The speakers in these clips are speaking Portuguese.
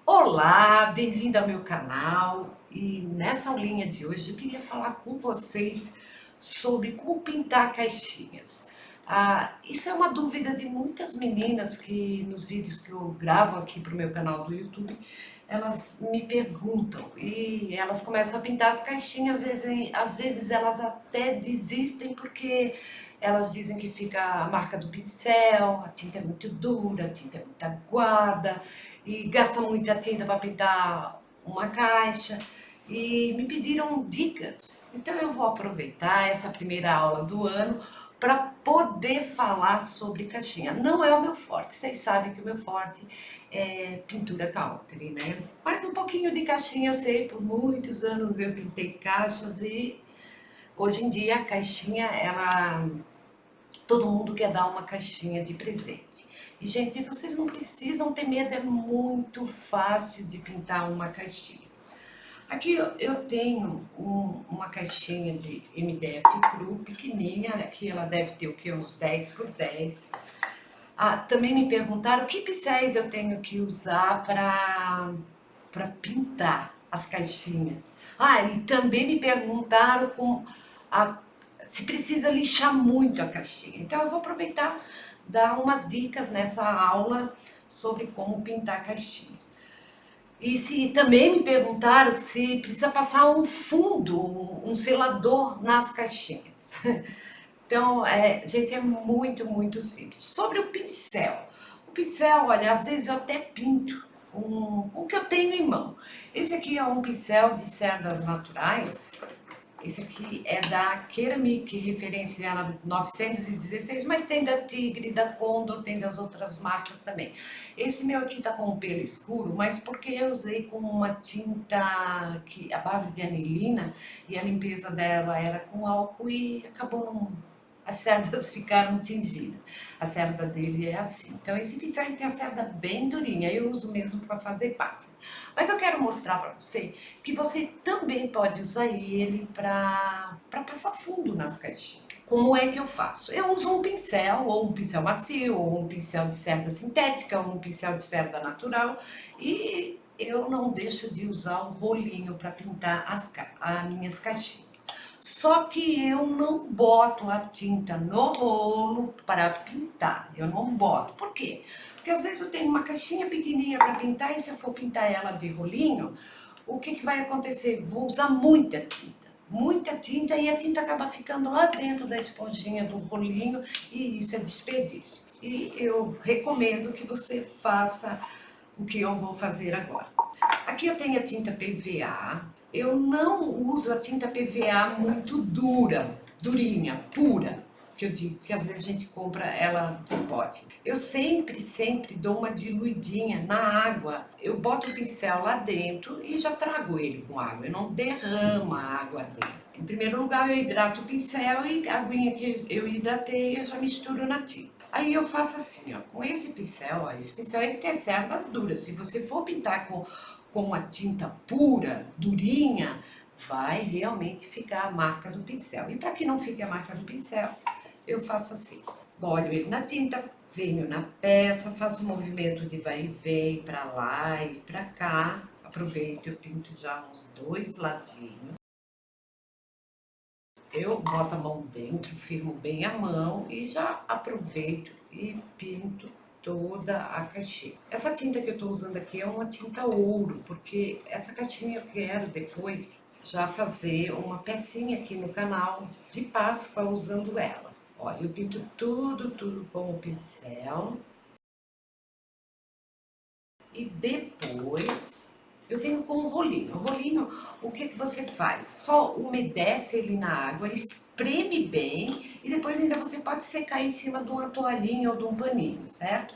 Olá, bem-vindo ao meu canal e nessa aulinha de hoje eu queria falar com vocês sobre como pintar caixinhas. Isso é uma dúvida de muitas meninas que nos vídeos que eu gravo aqui para o meu canal do YouTube, elas me perguntam e elas começam a pintar as caixinhas, às vezes elas até desistem porque elas dizem que fica a marca do pincel, a tinta é muito dura, a tinta é muito aguada e gasta muita tinta para pintar uma caixa e me pediram dicas. Então eu vou aproveitar essa primeira aula do ano para poder falar sobre caixinha. Não é o meu forte, vocês sabem que o meu forte é pintura country, né? Mas um pouquinho de caixinha eu sei, por muitos anos eu pintei caixas e hoje em dia a caixinha, ela todo mundo quer dar uma caixinha de presente. E, gente, vocês não precisam ter medo, é muito fácil de pintar uma caixinha. Aqui eu tenho uma caixinha de MDF cru, pequenininha, aqui ela deve ter o que? Uns 10 por 10. Também me perguntaram que pincéis eu tenho que usar para pintar as caixinhas. E também me perguntaram a, se precisa lixar muito a caixinha. Então eu vou aproveitar dar umas dicas nessa aula sobre como pintar a caixinha. E se também me perguntaram se precisa passar um fundo, um selador nas caixinhas. Então, gente, é muito, muito simples. Sobre o pincel. O pincel, olha, às vezes eu até pinto com o que eu tenho em mão. Esse aqui é um pincel de cerdas naturais. Esse aqui é da Ceramic, referência a 916, mas tem da Tigre, da Condor, tem das outras marcas também. Esse meu aqui tá com um pelo escuro, mas porque eu usei com uma tinta a base de anilina e a limpeza dela era com álcool e acabou não, as cerdas ficaram tingidas. A cerda dele é assim. Então esse pincel tem a cerda bem durinha, eu uso mesmo para fazer página. Mas eu quero mostrar para você que você também pode usar ele para passar fundo nas caixinhas. Como é que eu faço? Eu uso um pincel, ou um pincel macio, ou um pincel de cerda sintética, ou um pincel de cerda natural, e eu não deixo de usar o rolinho para pintar as minhas caixinhas. Só que eu não boto a tinta no rolo para pintar. Eu não boto. Por quê? Porque às vezes eu tenho uma caixinha pequenininha para pintar e se eu for pintar ela de rolinho, o que vai acontecer? Vou usar muita tinta. Muita tinta e a tinta acaba ficando lá dentro da esponjinha do rolinho e isso é desperdício. E eu recomendo que você faça o que eu vou fazer agora. Aqui eu tenho a tinta PVA. Eu não uso a tinta PVA muito dura, durinha, pura, que eu digo que às vezes a gente compra ela no pote. Eu sempre dou uma diluidinha na água. Eu boto o pincel lá dentro e já trago ele com água. Eu não derramo a água dentro. Em primeiro lugar, eu hidrato o pincel e a aguinha que eu hidratei eu já misturo na tinta. Aí eu faço assim, ó, com esse pincel, ó, esse pincel ele tem cerdas duras. Se você for pintar com a tinta pura, durinha, vai realmente ficar a marca do pincel. E para que não fique a marca do pincel, eu faço assim. Molho ele na tinta, venho na peça, faço um movimento de vai e vem para lá e para cá. Aproveito, eu pinto já uns dois ladinhos. Eu boto a mão dentro, firmo bem a mão e já aproveito e pinto toda a caixinha. Essa tinta que eu estou usando aqui é uma tinta ouro, porque essa caixinha eu quero depois já fazer uma pecinha aqui no canal de Páscoa usando ela. Ó, eu pinto tudo com o pincel. E depois eu venho com o rolinho. O rolinho, o que você faz? Só umedece ele na água, espreme bem e depois ainda você pode secar em cima de uma toalhinha ou de um paninho, certo?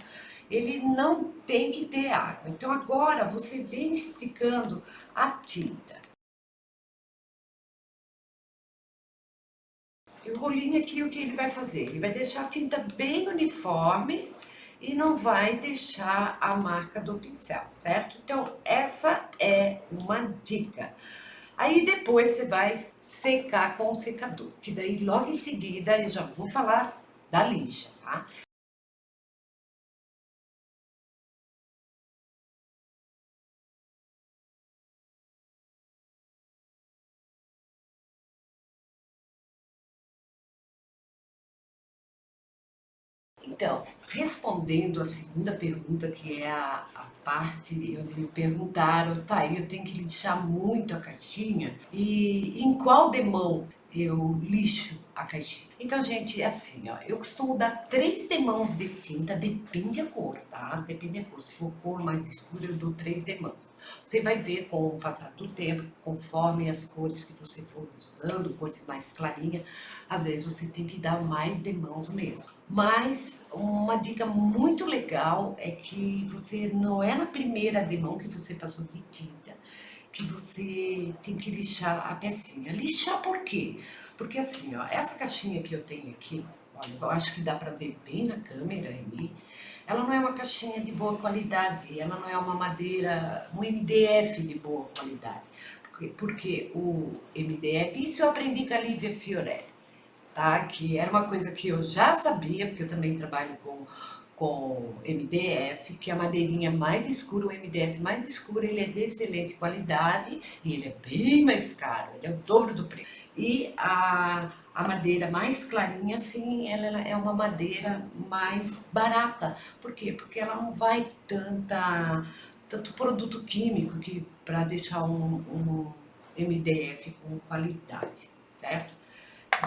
Ele não tem que ter água. Então agora você vem esticando a tinta. E o rolinho aqui, o que ele vai fazer? Ele vai deixar a tinta bem uniforme e não vai deixar a marca do pincel, certo? Então, essa é uma dica. Aí depois você vai secar com o secador, que daí logo em seguida eu já vou falar da lixa, tá? Então, respondendo a segunda pergunta, que é a parte onde me perguntaram, tá, eu tenho que lixar muito a caixinha, e em qual demão eu lixo a caixinha? Então, gente, é assim, ó, eu costumo dar 3 demãos de tinta, depende da cor, tá? Depende da cor. Se for cor mais escura, eu dou 3 demãos. Você vai ver com o passar do tempo, conforme as cores que você for usando, cores mais clarinhas, às vezes você tem que dar mais demãos mesmo. Mas uma dica muito legal é que você não é na primeira demão que você passou de tinta que você tem que lixar a pecinha. Lixar por quê? Porque assim, ó, essa caixinha que eu tenho aqui, olha, eu acho que dá para ver bem na câmera aí, ela não é uma caixinha de boa qualidade, ela não é uma madeira, um MDF de boa qualidade. Porque o MDF, isso eu aprendi com a Lívia Fiorelli, tá? Que era uma coisa que eu já sabia, porque eu também trabalho com MDF, que a madeirinha mais escura, o MDF mais escuro, ele é de excelente qualidade e ele é bem mais caro, ele é o dobro do preço. E a madeira mais clarinha, assim, ela é uma madeira mais barata. Por quê? Porque ela não vai tanto produto químico que para deixar um MDF com qualidade, certo?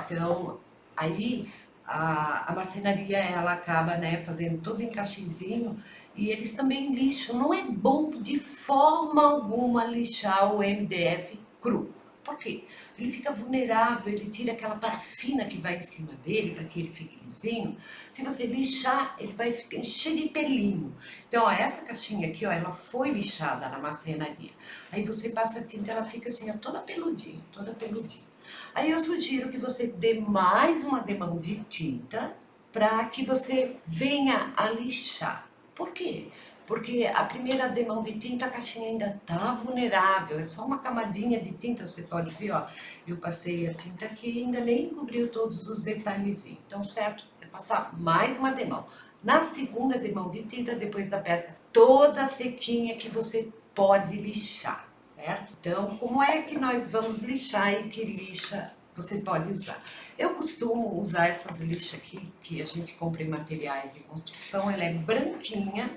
Então, aí a marcenaria ela acaba, né, fazendo todo encaixezinho e eles também lixam. Não é bom de forma alguma lixar o MDF cru. Por quê? Ele fica vulnerável, ele tira aquela parafina que vai em cima dele para que ele fique lisinho. Se você lixar, ele vai ficar cheio de pelinho. Então, ó, essa caixinha aqui, ó, ela foi lixada na marcenaria. Aí você passa a tinta, ela fica assim, ó, toda peludinha, toda peludinha. Aí eu sugiro que você dê mais uma demão de tinta para que você venha a lixar. Por quê? Porque a primeira demão de tinta, a caixinha ainda tá vulnerável, é só uma camadinha de tinta, você pode ver, ó, eu passei a tinta aqui e ainda nem cobriu todos os detalhezinhos. Então, certo, é passar mais uma demão. Na segunda demão de tinta, depois da peça toda sequinha que você pode lixar, certo? Então, como é que nós vamos lixar e que lixa você pode usar? Eu costumo usar essas lixas aqui, que a gente compra em materiais de construção, ela é branquinha,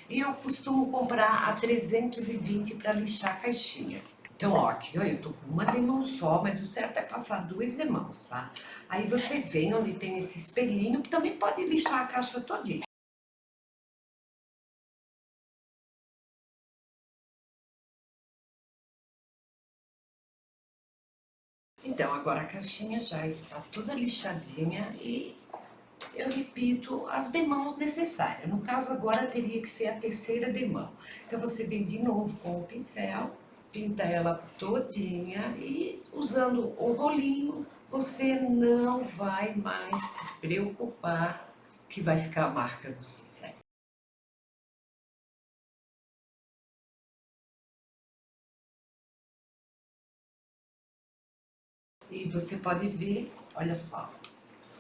e eu costumo comprar a 320 para lixar a caixinha. Então, ó, aqui ó, eu tô com uma demão só, mas o certo é passar 2 demãos, tá? Aí você vem onde tem esse espelhinho, que também pode lixar a caixa todinha. Então, agora a caixinha já está toda lixadinha e eu repito as demãos necessárias. No caso, agora teria que ser a terceira demão. Então, você vem de novo com o pincel, pinta ela todinha e usando o rolinho, você não vai mais se preocupar que vai ficar a marca dos pincéis. E você pode ver, olha só,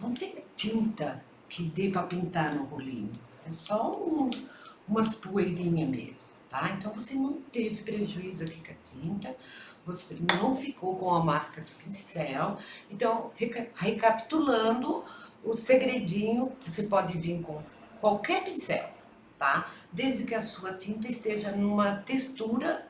não tem tinta que dê para pintar no rolinho. É só umas poeirinhas mesmo, tá? Então você não teve prejuízo aqui com a tinta, você não ficou com a marca do pincel. Então, recapitulando, o segredinho, você pode vir com qualquer pincel, tá? Desde que a sua tinta esteja numa textura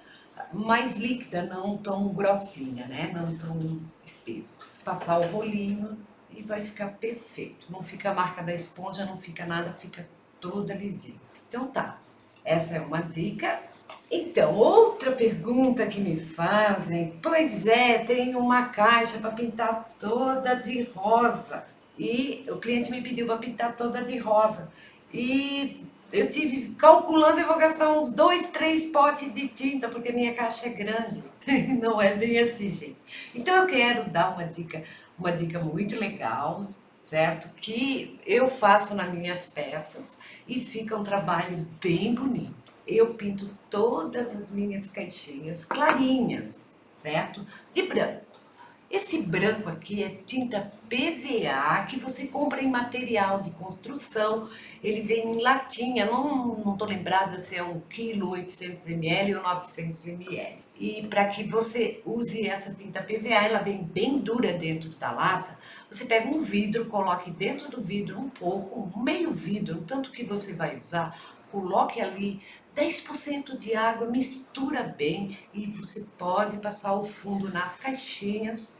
mais líquida, não tão grossinha, né? Não tão espessa. Passar o rolinho e vai ficar perfeito. Não fica a marca da esponja, não fica nada, fica toda lisinha. Então tá, essa é uma dica. Então, outra pergunta que me fazem, pois é, tem uma caixa para pintar toda de rosa e o cliente me pediu para pintar toda de rosa e eu tive calculando, eu vou gastar uns 2, 3 potes de tinta porque minha caixa é grande. Não é bem assim, gente. Então eu quero dar uma dica muito legal, certo? Que eu faço nas minhas peças e fica um trabalho bem bonito. Eu pinto todas as minhas caixinhas clarinhas, certo? De branco. Esse branco aqui é tinta PVA que você compra em material de construção. Ele vem em latinha, não tô lembrada se é 1 kg, 800 ml ou 900 ml. E para que você use essa tinta PVA, ela vem bem dura dentro da lata. Você pega um vidro, coloque dentro do vidro um pouco, um meio vidro, o tanto que você vai usar, coloque ali 10% de água, mistura bem e você pode passar o fundo nas caixinhas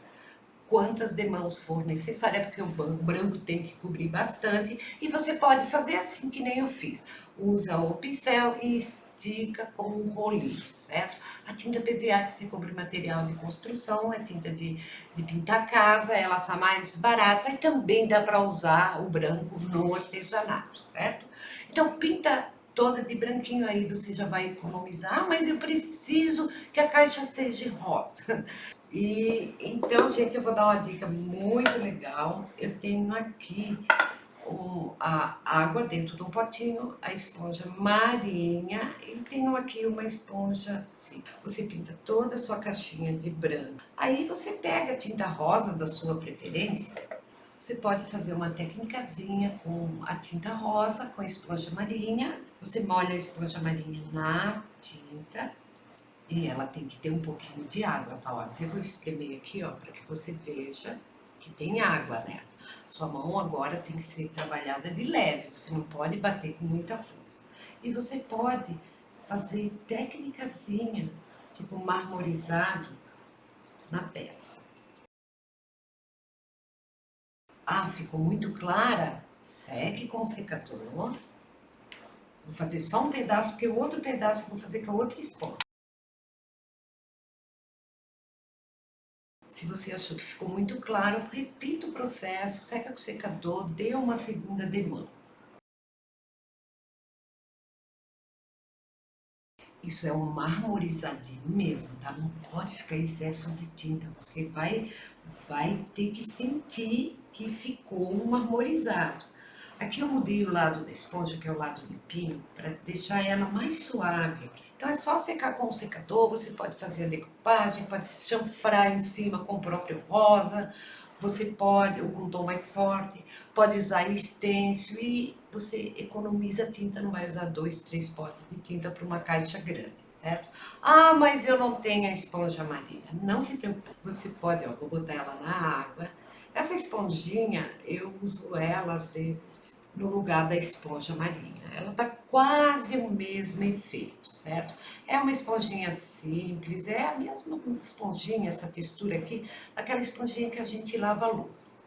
quantas demãos for necessária, porque o branco tem que cobrir bastante, e você pode fazer assim que nem eu fiz. Usa o pincel e estica com um rolinho, certo? A tinta PVA que você compra em material de construção, é tinta de pintar casa, ela está mais barata e também dá para usar o branco no artesanato, certo? Então pinta toda de branquinho, aí você já vai economizar. Ah, mas eu preciso que a caixa seja rosa. E então, gente, eu vou dar uma dica muito legal. Eu tenho aqui a água dentro de um potinho, a esponja marinha e tenho aqui uma esponja assim. Você pinta toda a sua caixinha de branco. Aí você pega a tinta rosa da sua preferência. Você pode fazer uma técnicazinha com a tinta rosa, com a esponja marinha. Você molha a esponja marinha na tinta. E ela tem que ter um pouquinho de água, tá? Ó, até vou espremer aqui, ó, para que você veja que tem água nela. Sua mão agora tem que ser trabalhada de leve, você não pode bater com muita força. E você pode fazer técnicazinha, tipo marmorizado, na peça. Ah, ficou muito clara? Seque com o secador. Vou fazer só um pedaço, porque o outro pedaço eu vou fazer com a outra esponja. Se você achou que ficou muito claro, repita o processo, seca com o secador, dê uma segunda demão. Isso é um marmorizadinho mesmo, tá? Não pode ficar excesso de tinta. Você vai ter que sentir que ficou um marmorizado. Aqui eu mudei o lado da esponja, que é o lado limpinho, para deixar ela mais suave. Então é só secar com o secador, você pode fazer a decupagem, pode chanfrar em cima com o próprio rosa, você pode, ou com um tom mais forte, pode usar stencil e você economiza tinta, não vai usar 2, 3 potes de tinta para uma caixa grande, certo? Ah, mas eu não tenho a esponja marinha. Não se preocupe, você pode, ó, vou botar ela na água. Essa esponjinha, eu uso ela às vezes no lugar da esponja marinha. Ela dá quase o mesmo efeito, certo? É uma esponjinha simples, é a mesma esponjinha, essa textura aqui, aquela esponjinha que a gente lava a louça.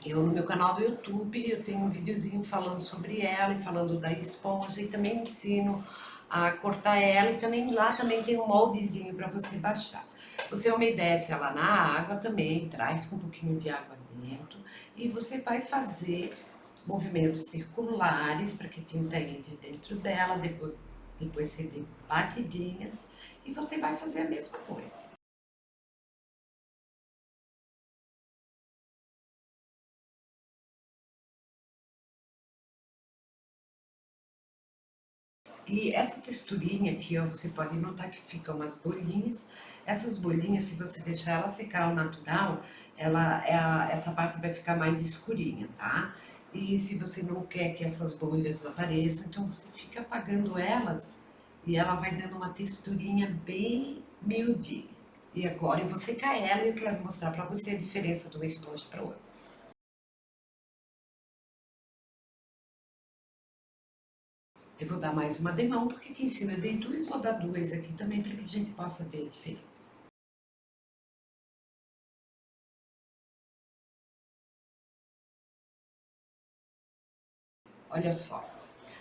Eu, no meu canal do YouTube, eu tenho um videozinho falando sobre ela e falando da esponja e também ensino a cortar ela e também lá também tem um moldezinho para você baixar. Você umedece ela na água também, traz com um pouquinho de água dentro e você vai fazer movimentos circulares para que a tinta entre dentro dela, depois você dê batidinhas e você vai fazer a mesma coisa. E essa texturinha aqui, ó, você pode notar que ficam umas bolinhas. Essas bolinhas, se você deixar ela secar ao natural, essa parte vai ficar mais escurinha, tá? E se você não quer que essas bolhas apareçam, então você fica apagando elas e ela vai dando uma texturinha bem miudinha. E agora eu vou secar ela e eu quero mostrar pra você a diferença de uma esponja para outra. Eu vou dar mais uma demão, porque aqui em cima eu dei duas, vou dar duas aqui também para que a gente possa ver a diferença. Olha só,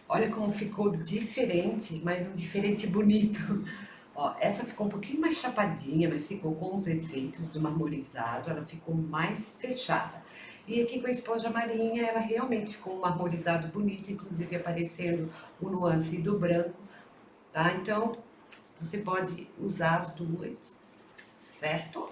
olha como ficou diferente, mas um diferente bonito. Ó, essa ficou um pouquinho mais chapadinha, mas ficou com os efeitos do marmorizado, ela ficou mais fechada. E aqui com a esponja marinha, ela realmente ficou um marmorizado bonito, inclusive aparecendo o nuance do branco, tá? Então, você pode usar as duas, certo?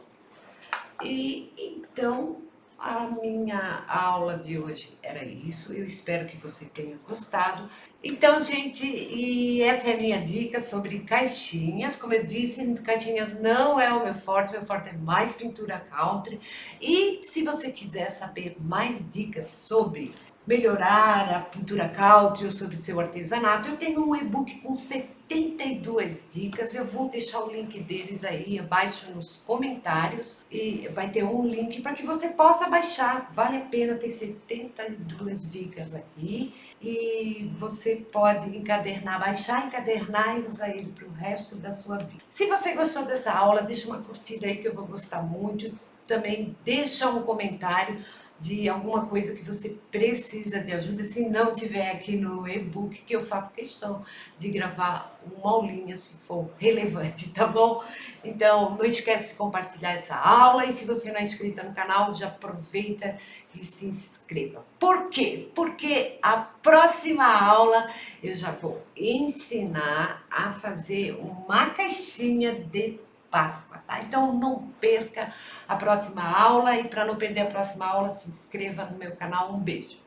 E então A minha aula de hoje era isso. Eu espero que você tenha gostado. Então, gente, e essa é a minha dica sobre caixinhas. Como eu disse, caixinhas não é o meu forte é mais pintura country. E se você quiser saber mais dicas sobre melhorar a pintura country ou sobre seu artesanato, eu tenho um e-book com 72 dicas. Eu vou deixar o link deles aí abaixo nos comentários e vai ter um link para que você possa baixar. Vale a pena, tem 72 dicas aqui e você pode encadernar, baixar, encadernar e usar ele para o resto da sua vida. Se você gostou dessa aula, deixa uma curtida aí que eu vou gostar muito. Também deixa um comentário de alguma coisa que você precisa de ajuda, se não tiver aqui no e-book, que eu faço questão de gravar uma aulinha, se for relevante, tá bom? Então, não esquece de compartilhar essa aula e se você não é inscrita no canal, já aproveita e se inscreva. Por quê? Porque a próxima aula eu já vou ensinar a fazer uma caixinha de Páscoa, tá? Então não perca a próxima aula e para não perder a próxima aula, se inscreva no meu canal. Um beijo.